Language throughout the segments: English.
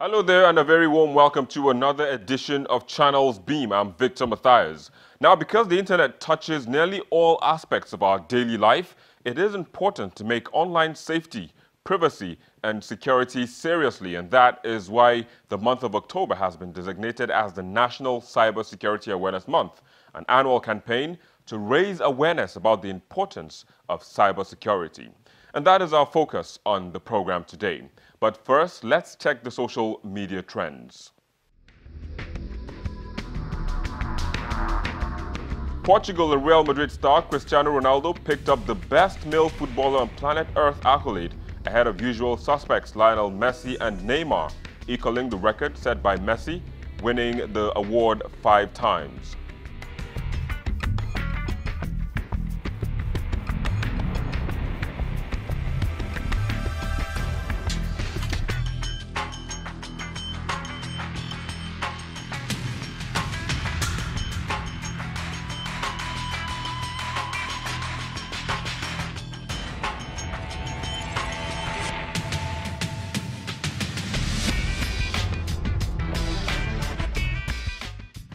Hello there, and a very warm welcome to another edition of Channels Beam. I'm Victor Matthias. Now, because the internet touches nearly all aspects of our daily life, it is important to make online safety, privacy, and security seriously, and that is why the month of October has been designated as the National Cybersecurity Awareness Month, an annual campaign to raise awareness about the importance of cybersecurity. And that is our focus on the program today. But first, let's check the social media trends. Portugal and Real Madrid star Cristiano Ronaldo picked up the best male footballer on planet Earth accolade ahead of usual suspects Lionel Messi and Neymar, equaling the record set by Messi, winning the award 5 times.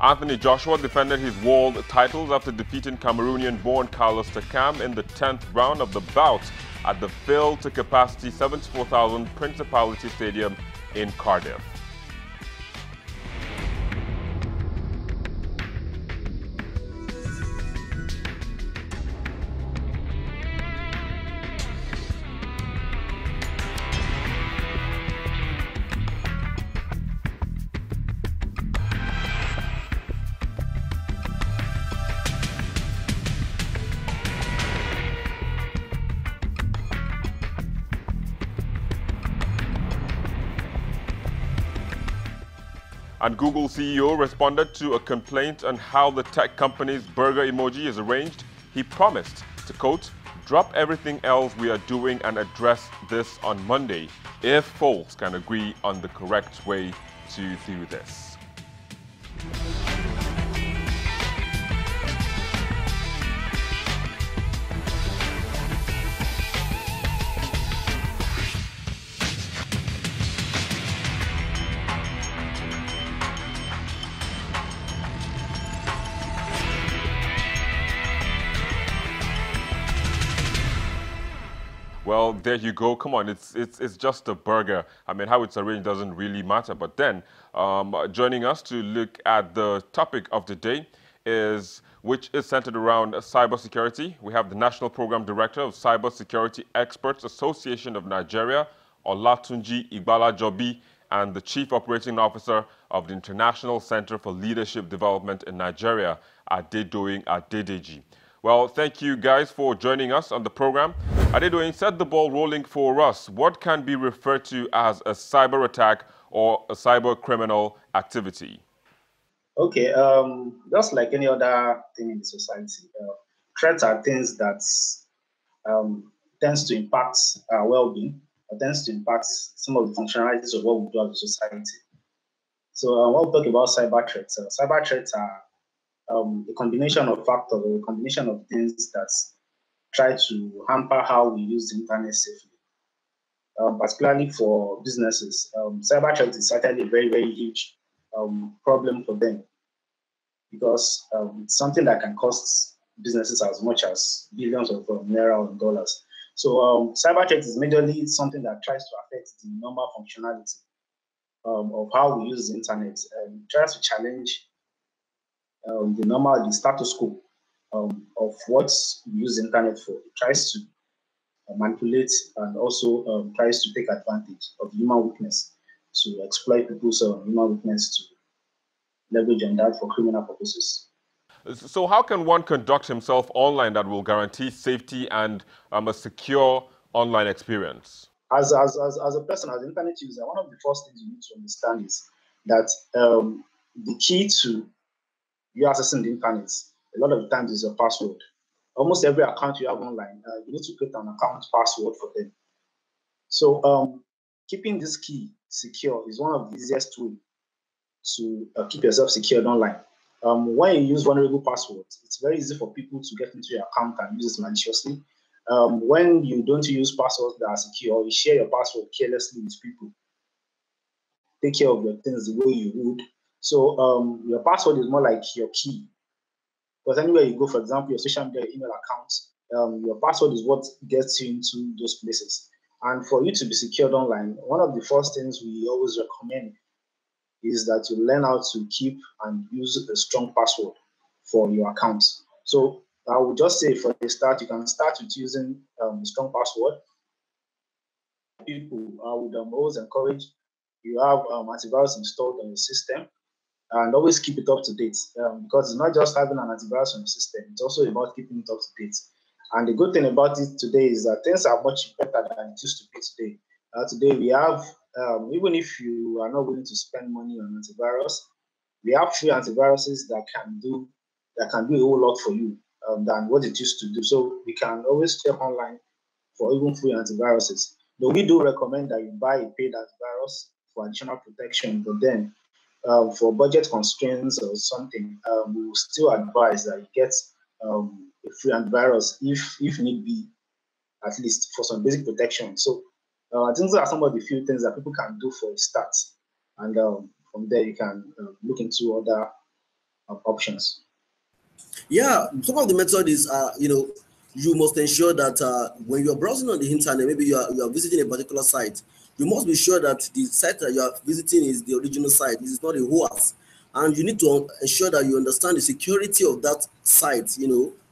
Anthony Joshua defended his world titles after defeating Cameroonian-born Carlos Takam in the 10th round of the bout at the filled-to-capacity 74,000 Principality Stadium in Cardiff. And Google CEO responded to a complaint on how the tech company's burger emoji is arranged. He promised to, quote, drop everything else we are doing and address this on Monday if folks can agree on the correct way to do this. Well, there you go. Come on, it's just a burger. I mean, how it's arranged doesn't really matter. But then, joining us to look at the topic of the day which is centered around cybersecurity. We have the National Program Director of Cybersecurity Experts Association of Nigeria, Olatunji Igbalajobi, and the Chief Operating Officer of the International Center for Leadership Development in Nigeria, Adedoyin Adedeji. Well, thank you guys for joining us on the program. Adedoyin, set the ball rolling for us. What can be referred to as a cyber attack or a cyber criminal activity? Okay, just like any other thing in society, threats are things that tends to impact our well-being, or tends to impact some of the functionalities of what we do as a society. So when we talk about cyber threats are a combination of factors or a combination of things that try to hamper how we use the internet safely. Particularly for businesses, cyber threat is certainly a very, very huge problem for them because it's something that can cost businesses as much as billions of naira or dollars. So cyber threat is majorly something that tries to affect the normal functionality of how we use the internet and tries to challenge the status quo of what we use the internet for. It tries to manipulate and also tries to take advantage of human weakness to exploit people's human weakness to leverage on that for criminal purposes. So how can one conduct himself online that will guarantee safety and a secure online experience? As a person, as an internet user, one of the first things you need to understand is that the key to you accessing the internet a lot of the times is your password. Almost every account you have online, you need to create an account password for them. So keeping this key secure is one of the easiest ways to keep yourself secured online. When you use vulnerable passwords, it's very easy for people to get into your account and use it maliciously. When you don't use passwords that are secure, you share your password carelessly with people, take care of your things the way you would. So your password is more like your key. Because anywhere you go, for example, your social media, email account, your password is what gets you into those places. And for you to be secured online, one of the first things we always recommend is that you learn how to keep and use a strong password for your accounts. So I would just say for the start, you can start with using a strong password. People, I would always encourage you have antivirus installed on your system and always keep it up to date because it's not just having an antivirus on your system, it's also about keeping it up to date. And the good thing about it today is that things are much better than it used to be today. Today we have, even if you are not willing to spend money on antivirus, we have free antiviruses that can do a whole lot for you than what it used to do. So we can always check online for even free antiviruses. Though we do recommend that you buy a paid antivirus for additional protection, but then for budget constraints or something, we will still advise that you get a free antivirus if need be, at least for some basic protection. So I think those are some of the few things that people can do for a start. And from there, you can look into other options. Yeah, some of the method is, you must ensure that when you're browsing on the internet, maybe you are visiting a particular site, you must be sure that the site that you are visiting is the original site. This is not a hoax. And you need to ensure that you understand the security of that site.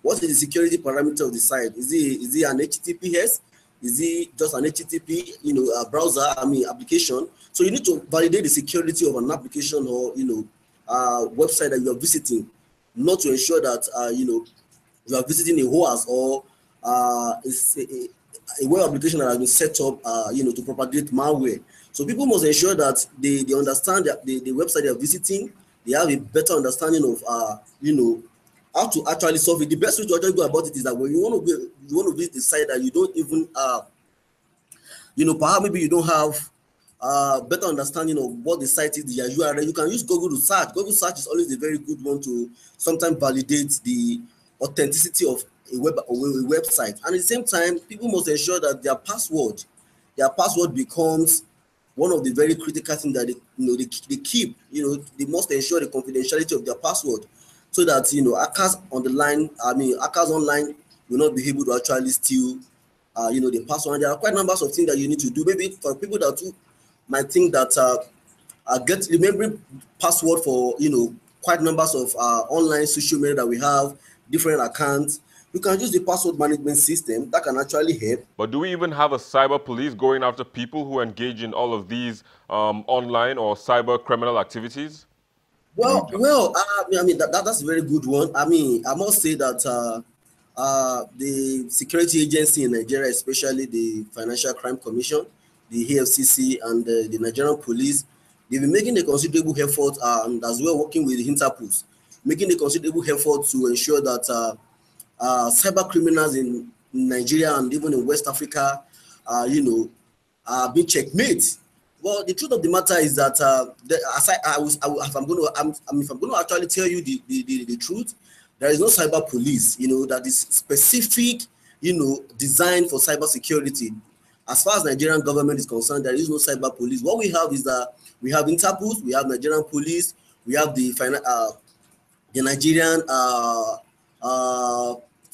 What is the security parameter of the site? Is it an HTTPS? Is it just an HTTP, a browser, application? So you need to validate the security of an application or, website that you are visiting, not to ensure that, you are visiting a hoax or it's a web application that has been set up, to propagate malware. So people must ensure that they understand that the website they are visiting, they have a better understanding of, how to actually solve it. The best way to actually go about it is that when you want to visit the site that you don't even, perhaps maybe you don't have better understanding of what the site is, the URL, you can use Google to search. Google search is always a very good one to sometimes validate the authenticity of a website. And at the same time, people must ensure that their password becomes one of the very critical things that they keep. They must ensure the confidentiality of their password so that hackers online will not be able to actually steal the password. And there are quite numbers of things that you need to do. Maybe for people that might think that get remembering password for quite numbers of online social media that we have, different accounts. You can use the password management system that can actually help. But do we even have a cyber police going after people who engage in all of these online or cyber criminal activities? Well, that's a very good one. I must say that the security agency in Nigeria, especially the Financial Crime Commission, the AFCC, and the Nigerian police, they've been making a considerable effort, and as well working with the Interpol, making a considerable effort to ensure that cyber criminals in Nigeria and even in West Africa, being checkmate. Well, the truth of the matter is that if I'm going to actually tell you the truth, there is no cyber police, that is specific, designed for cyber security. As far as Nigerian government is concerned, there is no cyber police. What we have is that we have Interpol, we have Nigerian police, we have the Nigerian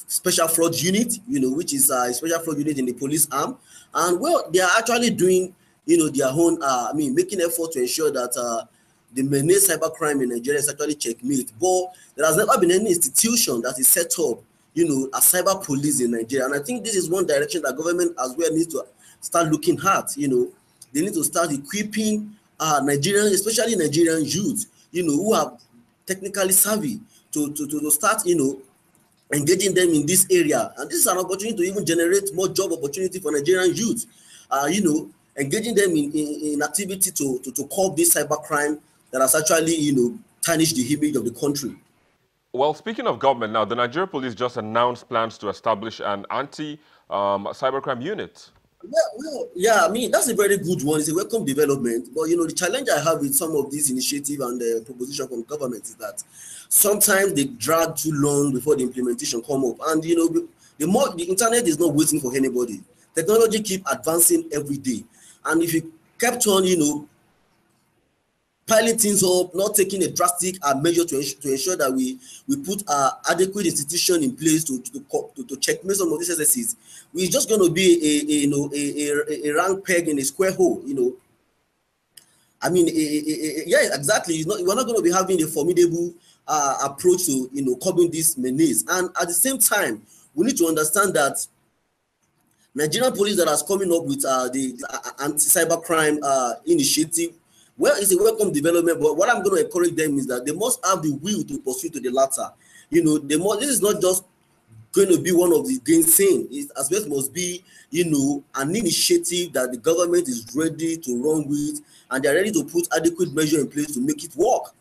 special fraud unit, which is a special fraud unit in the police arm. And well, they are actually doing, their own, making effort to ensure that the main cybercrime in Nigeria is actually checkmate. But there has never been any institution that is set up, a cyber police in Nigeria. And I think this is one direction that government as well needs to start looking at. They need to start equipping Nigerian, especially Nigerian youth, who are technically savvy to start, engaging them in this area. And this is an opportunity to even generate more job opportunity for Nigerian youth, engaging them in activity to curb this cybercrime that has actually, tarnished the image of the country. Well, speaking of government now, the Nigeria police just announced plans to establish an anti-cybercrime unit. That's a very good one. It's a welcome development. But, the challenge I have with some of these initiatives and the proposition from government is that sometimes they drag too long before the implementation come up. And, the internet is not waiting for anybody. Technology keep advancing every day. And if you kept on, piling things up, not taking a drastic measure to ensure that we put adequate institution in place to checkmate some of these excesses, we're just going to be a round peg in a square hole. I mean, yeah, exactly. We're not going to be having a formidable approach to curbing this menace. And at the same time, we need to understand that Nigerian police that is coming up with the anti-cybercrime initiative, well, it's a welcome development, but what I'm going to encourage them is that they must have the will to pursue to the latter. This is not just going to be one of the gainsaying. It as well must be, an initiative that the government is ready to run with, and they're ready to put adequate measure in place to make it work.